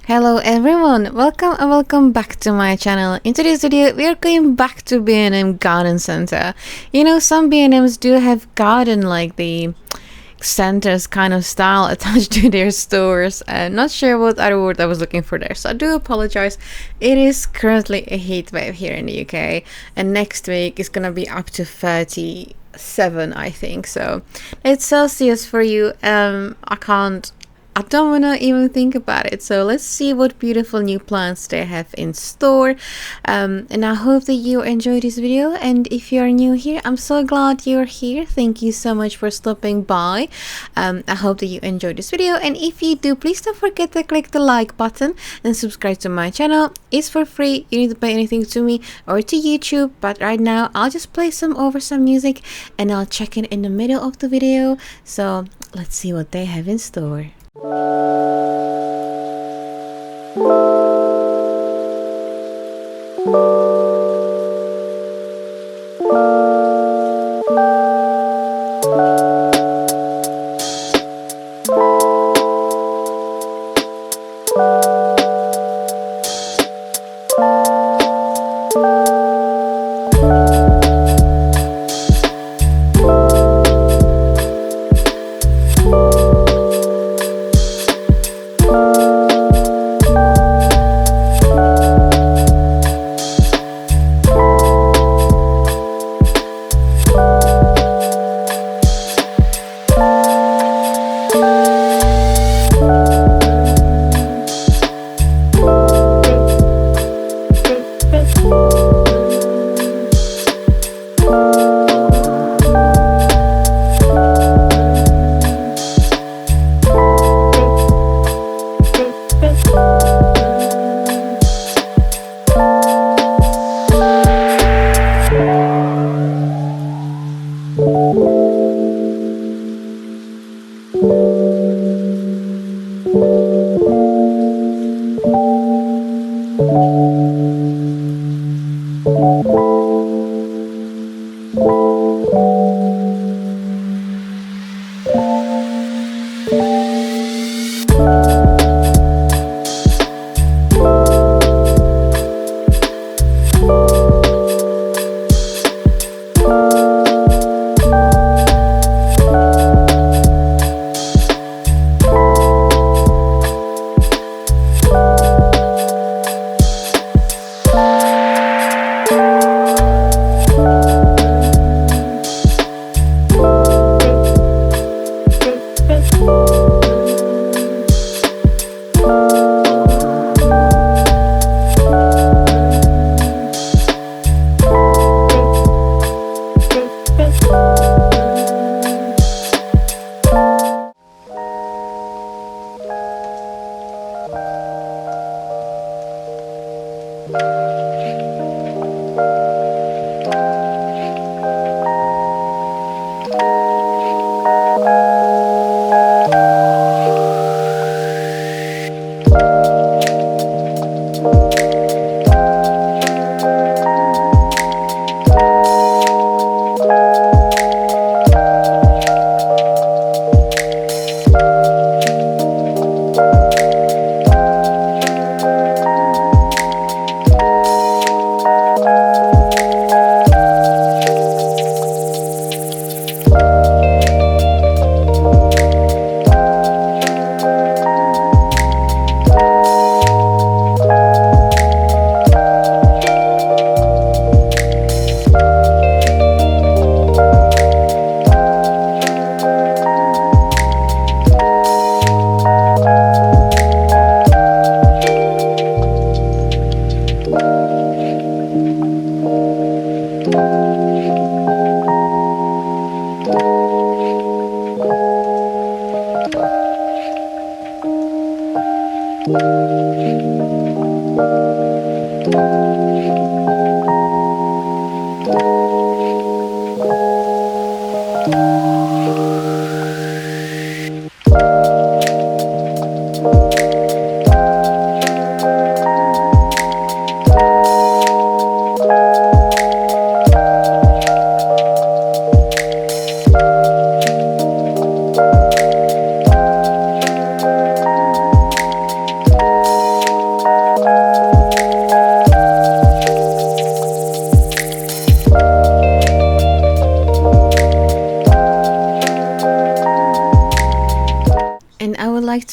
Hello everyone, welcome and welcome back to my channel. In today's video, we are going back to B&M Garden Centre. You know, some B&Ms do have garden like the centers kind of style attached to their stores. Not sure what other word I was looking for there, so I do apologize. It is currently a heat wave here in the UK, and next week is gonna be up to 37, I think. So it's Celsius for you. I don't want to even think about it. So let's see what beautiful new plants they have in store. And I hope that you enjoy this video. And if you are new here, I'm so glad you're here. Thank you so much for stopping by. I hope that you enjoyed this video. And if you do, please don't forget to click the like button and subscribe to my channel. It's for free. You need to pay anything to me or to YouTube. But right now, I'll just play some music and I'll check in the middle of the video. So let's see what they have in store.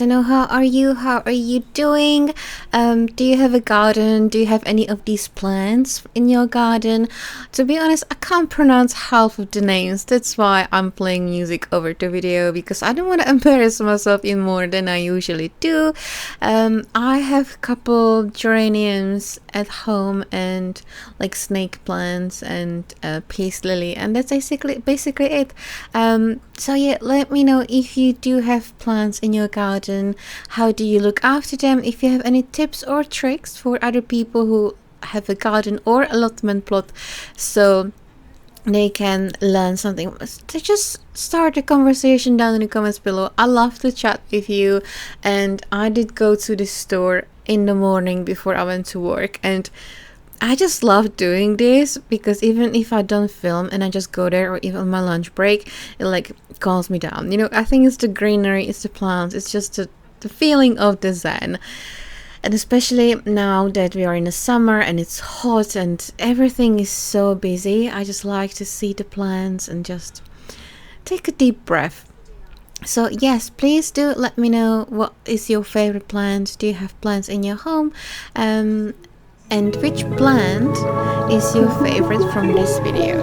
to know how are you? How are you doing? Do you have a garden? Do you have any of these plants in your garden? To be honest, I can't pronounce half of the names. That's why I'm playing music over the video, because I don't want to embarrass myself in more than I usually do. I have a couple geraniums at home and like snake plants and peace lily, and that's basically it. So yeah, let me know if you do have plants in your garden. How do you look after them? If you have any tips or tricks for other people who have a garden or allotment plot, so they can learn something. To just start a conversation down in the comments below. I love to chat with you, and I did go to the store in the morning before I went to work, and I just love doing this because even if I don't film and I just go there, or even on my lunch break, it like calms me down. You know, I think it's the greenery, it's the plants, it's just the feeling of the zen. And especially now that we are in the summer and it's hot and everything is so busy, I just like to see the plants and just take a deep breath. So yes, please do let me know what is your favorite plant. Do you have plants in your home? And which plant is your favorite from this video?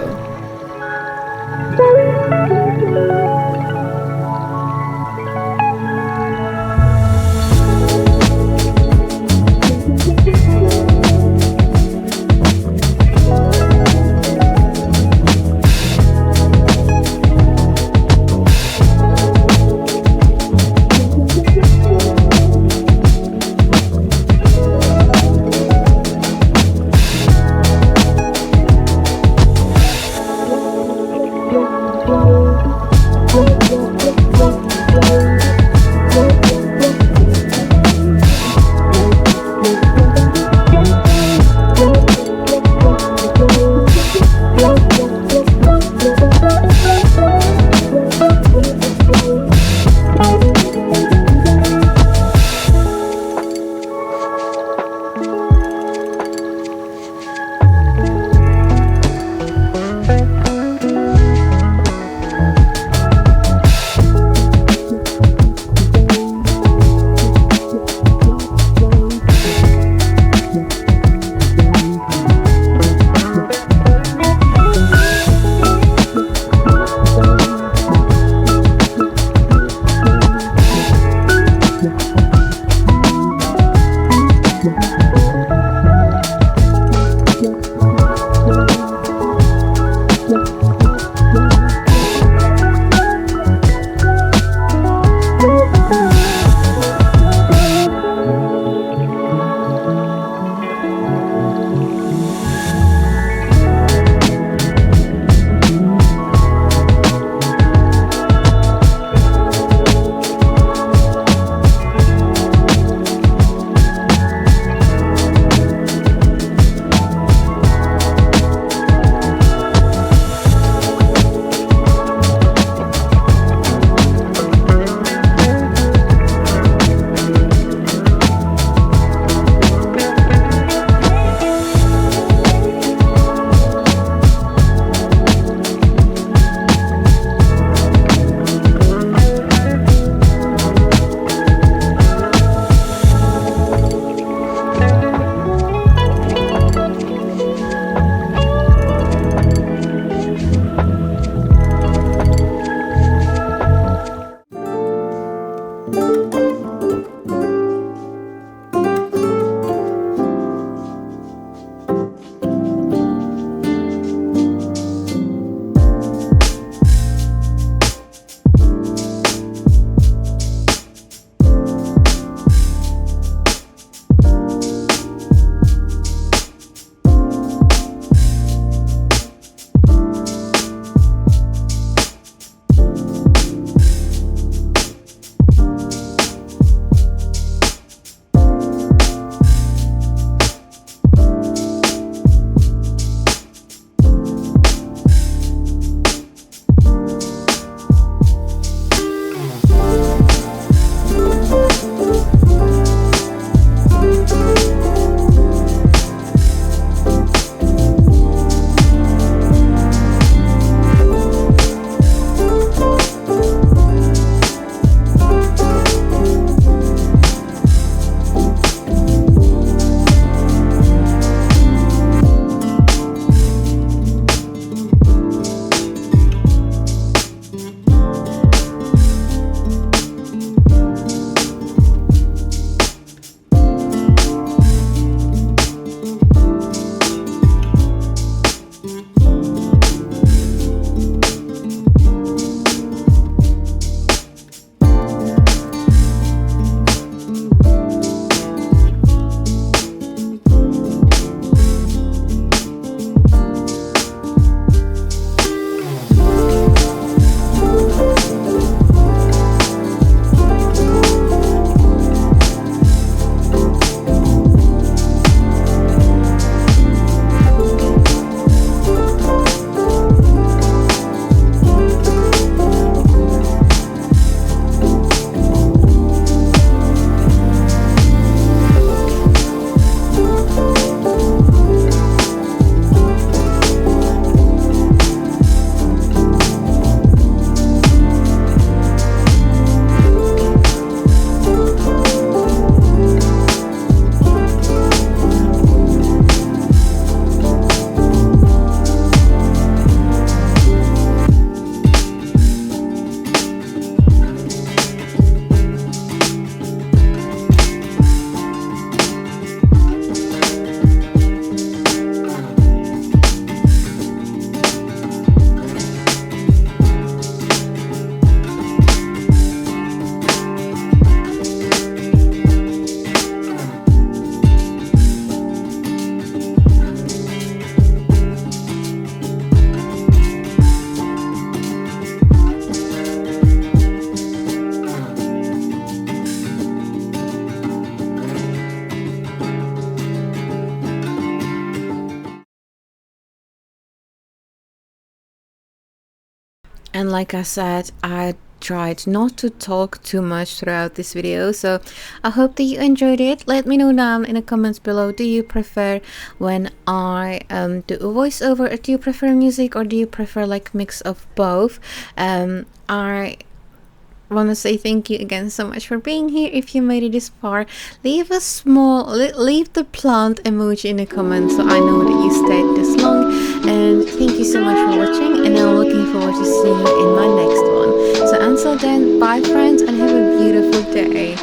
And like I said, I tried not to talk too much throughout this video, so I hope that you enjoyed it. Let me know down in the comments below, do you prefer when I do a voiceover, or do you prefer music, or do you prefer like mix of both? I want to say thank you again so much for being here. If you made it this far, leave a small leave the plant emoji in the comments so I know that you stayed this long. And thank you so much for watching, and I'm looking forward to seeing you in my next one. So until then, bye friends, and have a beautiful day.